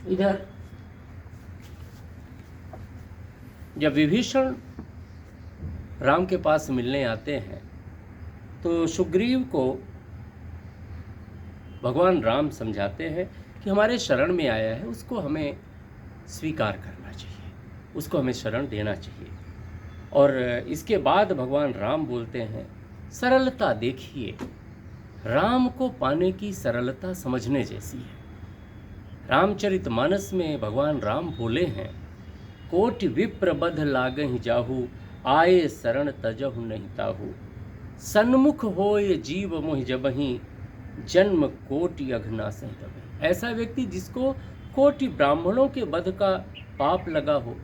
इधर जब विभीषण राम के पास मिलने आते हैं तो सुग्रीव को भगवान राम समझाते हैं कि हमारे शरण में आया है, उसको हमें स्वीकार करना चाहिए, उसको हमें शरण देना चाहिए। और इसके बाद भगवान राम बोलते हैं, सरलता देखिए, राम को पाने की सरलता समझने जैसी है। रामचरितमानस में भगवान राम बोले हैं, कोटि विप्र बध लागहि जाहु, आए शरण तजहु नहीं ताहु, सन्मुख होय जीव मोहि जबहि, जन्म कोटि अघना सहि तबहि। ऐसा व्यक्ति जिसको कोटि ब्राह्मणों के वध का पाप लगा हो,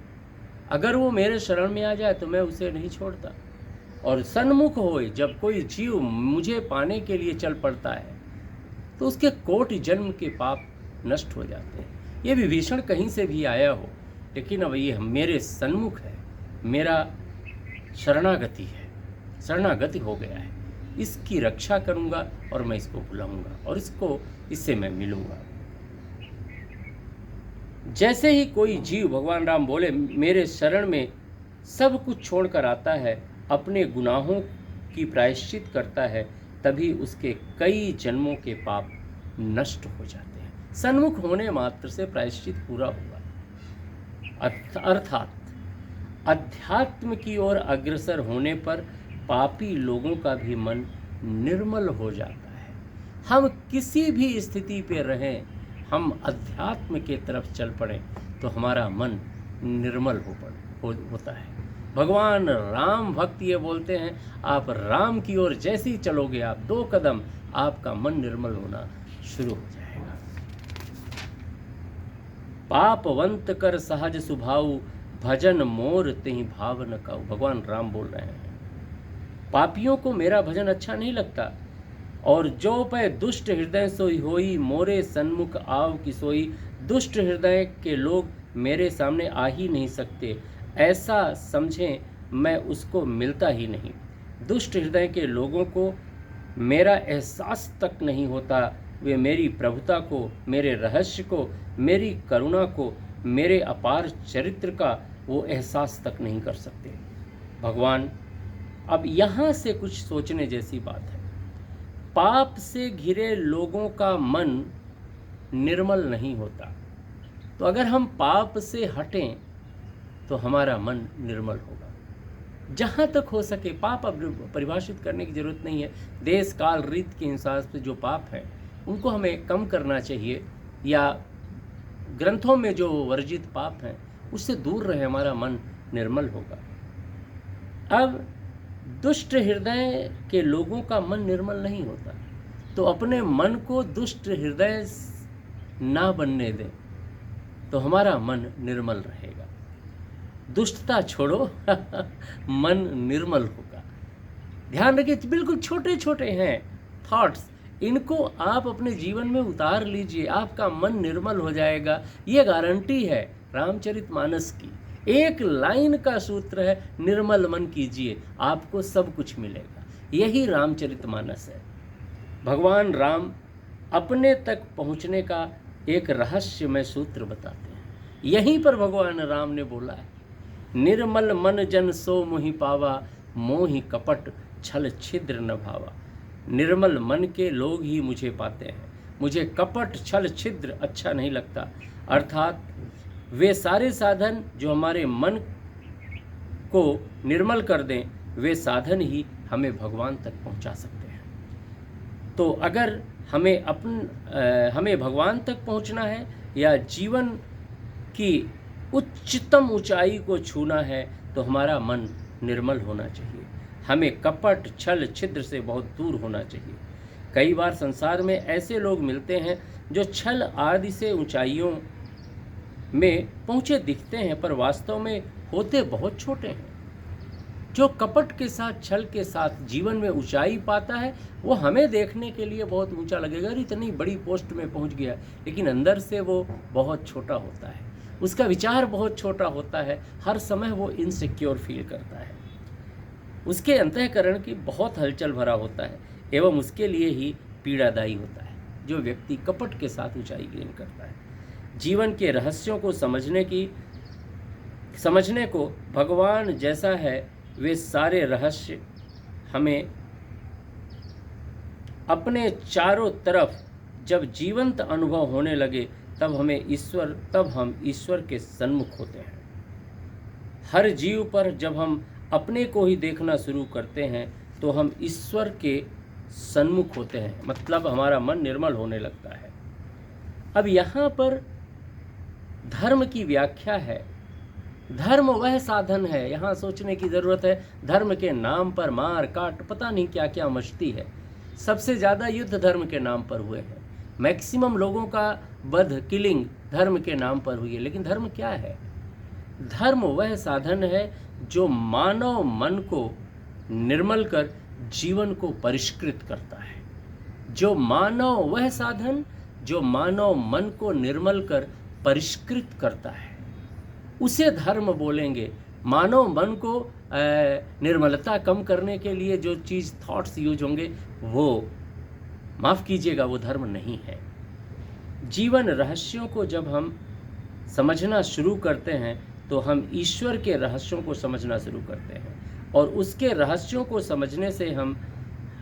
अगर वो मेरे शरण में आ जाए तो मैं उसे नहीं छोड़ता। और सन्मुख होए, जब कोई जीव मुझे पाने के लिए चल पड़ता है तो उसके कोटि जन्म के पाप नष्ट हो जाते हैं। ये विभीषण कहीं से भी आया हो, लेकिन अब ये मेरे सन्मुख है, मेरा शरणागति है, शरणागति हो गया है, इसकी रक्षा करूंगा और मैं इसको बुलाऊंगा और इससे मैं मिलूंगा। जैसे ही कोई जीव, भगवान राम बोले, मेरे शरण में सब कुछ छोड़कर आता है, अपने गुनाहों की प्रायश्चित करता है, तभी उसके कई जन्मों के पाप नष्ट हो जाते हैं। सन्मुख होने मात्र से प्रायश्चित पूरा हुआ। अर्थात अध्यात्म की ओर अग्रसर होने पर पापी लोगों का भी मन निर्मल हो जाता है। हम किसी भी स्थिति पे रहें, हम अध्यात्म के तरफ चल पड़े तो हमारा मन निर्मल होता है। भगवान राम भक्त ये बोलते हैं, आप राम की ओर जैसे ही चलोगे आप 2 कदम, आपका मन निर्मल होना शुरू हो जाएगा। पापवंत कर सहज सुभाऊ, भजन मोर तिहि भाव न काऊ। भगवान राम बोल रहे हैं, पापियों को मेरा भजन अच्छा नहीं लगता, और जो पै दुष्ट हृदय सोई होई, मोरे सन्मुख आव की सोई। दुष्ट हृदय के लोग मेरे सामने आ ही नहीं सकते, ऐसा समझें मैं उसको मिलता ही नहीं। दुष्ट हृदय के लोगों को मेरा एहसास तक नहीं होता, वे मेरी प्रभुता को, मेरे रहस्य को, मेरी करुणा को, मेरे अपार चरित्र का वो एहसास तक नहीं कर सकते। भगवान, अब यहाँ से कुछ सोचने जैसी बात है। पाप से घिरे लोगों का मन निर्मल नहीं होता, तो अगर हम पाप से हटें तो हमारा मन निर्मल होगा। जहाँ तक हो सके, पाप अब परिभाषित करने की जरूरत नहीं है, देश काल रीत के हिसाब से जो पाप है उनको हमें कम करना चाहिए, या ग्रंथों में जो वर्जित पाप हैं उससे दूर रहे, हमारा मन निर्मल होगा। अब दुष्ट हृदय के लोगों का मन निर्मल नहीं होता, तो अपने मन को दुष्ट हृदय ना बनने दें तो हमारा मन निर्मल रहेगा। दुष्टता छोड़ो मन निर्मल होगा। ध्यान रखिए, बिल्कुल छोटे छोटे हैं थॉट्स, इनको आप अपने जीवन में उतार लीजिए, आपका मन निर्मल हो जाएगा। ये गारंटी है रामचरितमानस की। एक लाइन का सूत्र है, निर्मल मन कीजिए, आपको सब कुछ मिलेगा। यही रामचरितमानस है। भगवान राम अपने तक पहुंचने का एक रहस्यमय सूत्र बताते हैं। यहीं पर भगवान राम ने बोला है, निर्मल मन जन सो मोहि पावा, मोहि कपट छल छिद्र न भावा। निर्मल मन के लोग ही मुझे पाते हैं, मुझे कपट छल छिद्र अच्छा नहीं लगता। अर्थात वे सारे साधन जो हमारे मन को निर्मल कर दें, वे साधन ही हमें भगवान तक पहुंचा सकते हैं। तो अगर हमें भगवान तक पहुंचना है या जीवन की उच्चतम ऊंचाई को छूना है, तो हमारा मन निर्मल होना चाहिए। हमें कपट छल छिद्र से बहुत दूर होना चाहिए। कई बार संसार में ऐसे लोग मिलते हैं जो छल आदि से ऊंचाइयों में पहुँचे दिखते हैं, पर वास्तव में होते बहुत छोटे हैं। जो कपट के साथ, छल के साथ जीवन में ऊंचाई पाता है, वो हमें देखने के लिए बहुत ऊंचा लगेगा, इतनी बड़ी पोस्ट में पहुंच गया, लेकिन अंदर से वो बहुत छोटा होता है, उसका विचार बहुत छोटा होता है, हर समय वो इनसिक्योर फील करता है, उसके अंतःकरण की बहुत हलचल भरा होता है, एवं उसके लिए ही पीड़ादायी होता है जो व्यक्ति कपट के साथ ऊंचाई गेन करता है। जीवन के रहस्यों को समझने को भगवान जैसा है, वे सारे रहस्य हमें अपने चारों तरफ जब जीवंत अनुभव होने लगे, तब हम ईश्वर के सन्मुख होते हैं। हर जीव पर जब हम अपने को ही देखना शुरू करते हैं तो हम ईश्वर के सन्मुख होते हैं, मतलब हमारा मन निर्मल होने लगता है। अब यहाँ पर धर्म की व्याख्या है। धर्म वह साधन है, यहाँ सोचने की ज़रूरत है। धर्म के नाम पर मार काट पता नहीं क्या क्या मचती है। सबसे ज़्यादा युद्ध धर्म के नाम पर हुए हैं। मैक्सिमम लोगों का वध, किलिंग धर्म के नाम पर हुई है। लेकिन धर्म क्या है? धर्म वह साधन है जो मानव मन को निर्मल कर जीवन को परिष्कृत करता है। वह साधन जो मानव मन को निर्मल कर परिष्कृत करता है, उसे धर्म बोलेंगे। मानव मन को निर्मलता कम करने के लिए जो चीज़ थॉट्स यूज होंगे, वो माफ़ कीजिएगा, वो धर्म नहीं है। जीवन रहस्यों को जब हम समझना शुरू करते हैं तो हम ईश्वर के रहस्यों को समझना शुरू करते हैं, और उसके रहस्यों को समझने से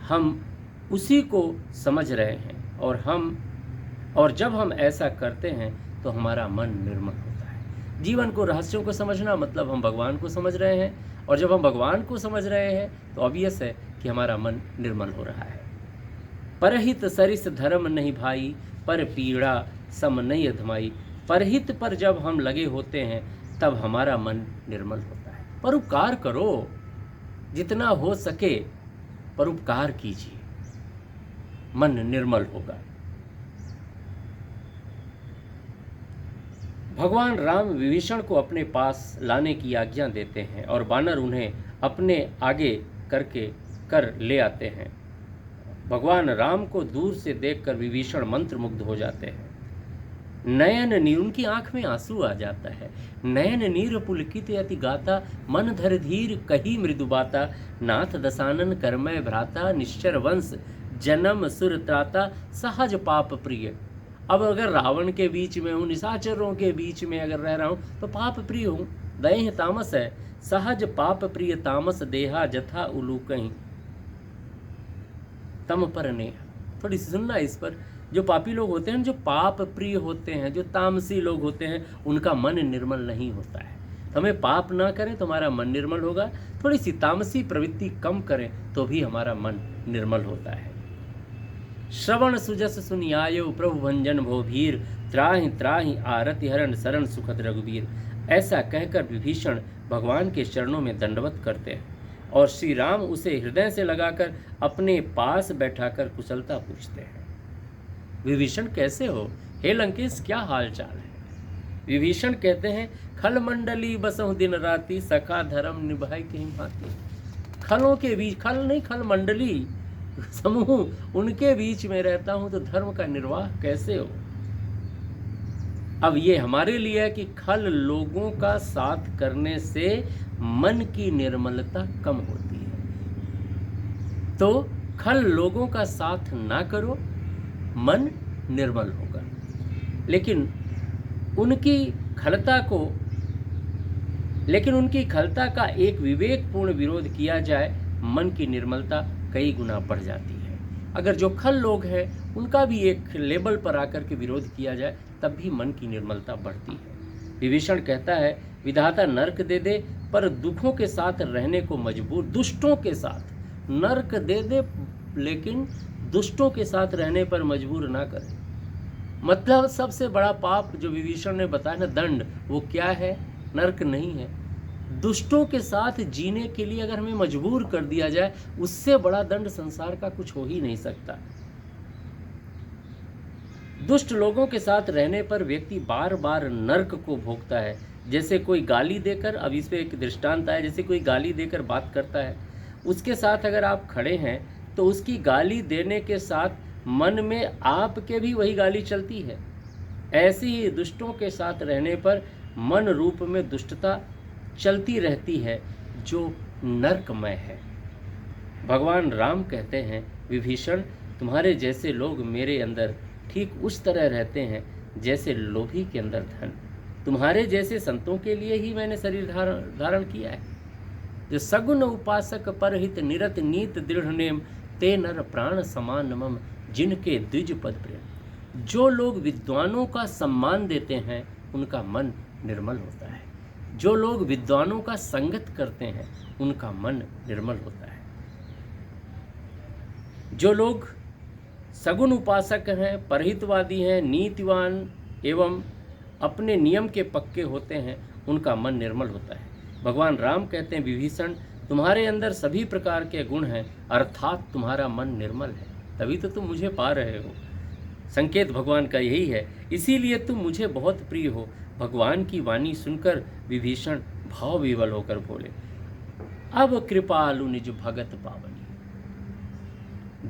हम उसी को समझ रहे हैं। और जब हम ऐसा करते हैं तो हमारा मन निर्मल होता है। जीवन को, रहस्यों को समझना मतलब हम भगवान को समझ रहे हैं, और जब हम भगवान को समझ रहे हैं तो ऑब्वियस है कि हमारा मन निर्मल हो रहा है। परहित सरिस धर्म नहीं भाई, पर पीड़ा सम नहीं अधमाई। परहित पर जब हम लगे होते हैं तब हमारा मन निर्मल होता है। परोपकार करो, जितना हो सके परोपकार कीजिए, मन निर्मल होगा। भगवान राम विभीषण को अपने पास लाने की आज्ञा देते हैं, और वानर उन्हें अपने आगे कर ले आते हैं। भगवान राम को दूर से देखकर विभीषण मंत्रमुग्ध हो जाते हैं। नयन नीर, उनकी आंख में आंसू आ जाता है। नयन नीर पुलकित अति गाता, मन धर धीर कही मृदु बाता। नाथ दसानन करमय भ्राता, निश्चर वंश जन्म सुर त्राता। सहज पाप प्रिय, अब अगर रावण के बीच में हूँ, निशाचरों के बीच में अगर रह रहा हूँ तो पाप प्रिय हूँ। दैह तामस है, सहज पाप प्रिय तामस देहा जथा उलू कहीं तम पर नेहा। थोड़ी सुनना इस पर। जो पापी लोग होते हैं, जो पाप प्रिय होते हैं, जो तामसी लोग होते हैं, उनका मन निर्मल नहीं होता है। हमें पाप ना करें तो हमारा मन निर्मल होगा। थोड़ी सी तामसी प्रवृत्ति कम करें तो भी हमारा मन निर्मल होता है। श्रवण सुजस सुनियायो प्रभु भंजन भोभीर, त्राहि त्राहि आरति हरण शरण सुखद रघुवीर। ऐसा कहकर विभीषण भगवान के चरणों में दंडवत करते हैं, और श्री राम उसे हृदय से लगाकर अपने पास बैठाकर कुशलता पूछते हैं। विभीषण कैसे हो? हे लंकेश, क्या हाल चाल है? विभीषण कहते हैं, खल मंडली बसहु दिन राति, सखा धर्म निभाई कहीं भांति। खलों के बीच, खल नहीं, खल मंडली समूह, उनके बीच में रहता हूं तो धर्म का निर्वाह कैसे हो? अब ये हमारे लिए है कि खल लोगों का साथ करने से मन की निर्मलता कम होती है। तो खल लोगों का साथ ना करो, मन निर्मल होगा। लेकिन उनकी खलता का एक विवेकपूर्ण विरोध किया जाए, मन की निर्मलता कई गुना बढ़ जाती है। अगर जो खल लोग हैं उनका भी एक लेवल पर आकर के विरोध किया जाए, तब भी मन की निर्मलता बढ़ती है। विभीषण कहता है, विधाता नरक दे दे पर दुखों के साथ रहने को मजबूर। दुष्टों के साथ नरक दे दे, लेकिन दुष्टों के साथ रहने पर मजबूर ना करे। मतलब सबसे बड़ा पाप जो विभीषण ने बताया ना, दंड, वो क्या है? नरक नहीं है। दुष्टों के साथ जीने के लिए अगर हमें मजबूर कर दिया जाए, उससे बड़ा दंड संसार का कुछ हो ही नहीं सकता। दुष्ट लोगों के साथ रहने पर व्यक्ति बार बार नरक को भोगता है। जैसे कोई गाली देकर, अब इस पे एक दृष्टांत है, जैसे कोई गाली देकर बात करता है, उसके साथ अगर आप खड़े हैं तो उसकी गाली देने के साथ मन में आपके भी वही गाली चलती है। ऐसे ही दुष्टों के साथ रहने पर मन रूप में दुष्टता चलती रहती है, जो नरकमय है। भगवान राम कहते हैं, विभीषण, तुम्हारे जैसे लोग मेरे अंदर ठीक उस तरह रहते हैं जैसे लोभी के अंदर धन। तुम्हारे जैसे संतों के लिए ही मैंने शरीर धारण किया है। जो सगुन उपासक परहित निरत नीत दृढ़ नेम, ते नर प्राण समान मम, जिनके द्विज पद प्रेम। जो लोग विद्वानों का सम्मान देते हैं उनका मन निर्मल होता है। जो लोग विद्वानों का संगत करते हैं उनका मन निर्मल होता है। जो लोग सगुण उपासक हैं, परहितवादी हैं, नीतिवान एवं अपने नियम के पक्के होते हैं, उनका मन निर्मल होता है। भगवान राम कहते हैं, विभीषण तुम्हारे अंदर सभी प्रकार के गुण हैं, अर्थात तुम्हारा मन निर्मल है, तभी तो तुम मुझे पा रहे हो। संकेत भगवान का यही है, इसीलिए तुम मुझे बहुत प्रिय हो। भगवान की वाणी सुनकर विभीषण भाव विवल होकर बोले, अब कृपालु निज भगत पावनी,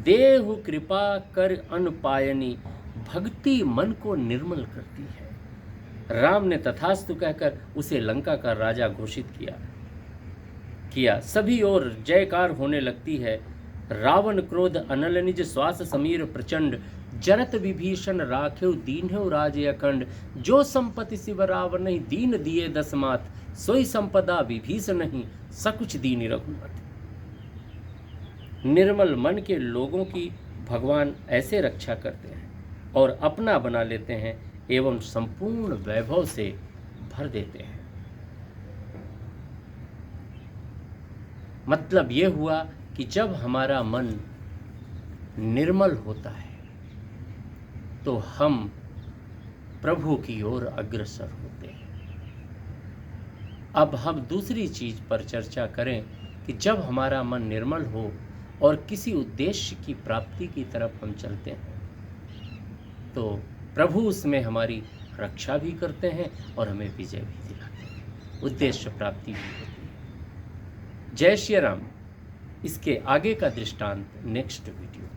देहु कृपा कर अनपायनी, भक्ति मन को निर्मल करती है। राम ने तथास्तु कहकर उसे लंका का राजा घोषित किया। सभी ओर जयकार होने लगती है। रावण क्रोध अनल निज श्वास समीर प्रचंड, जरत विभीषण राखेउ दीन्हु राज अखंड। जो संपत्ति शिव रावण नहीं, दीन दिए दस मात, सोई संपदा विभीषण नहीं, सकुच दीन रघुनाथ। निर्मल मन के लोगों की भगवान ऐसे रक्षा करते हैं और अपना बना लेते हैं एवं संपूर्ण वैभव से भर देते हैं। मतलब ये हुआ कि जब हमारा मन निर्मल होता है तो हम प्रभु की ओर अग्रसर होते हैं। अब हम दूसरी चीज पर चर्चा करें कि जब हमारा मन निर्मल हो और किसी उद्देश्य की प्राप्ति की तरफ हम चलते हैं तो प्रभु उसमें हमारी रक्षा भी करते हैं और हमें विजय भी दिलाते हैं, उद्देश्य प्राप्ति भी होती है। जय श्री राम। इसके आगे का दृष्टांत नेक्स्ट वीडियो।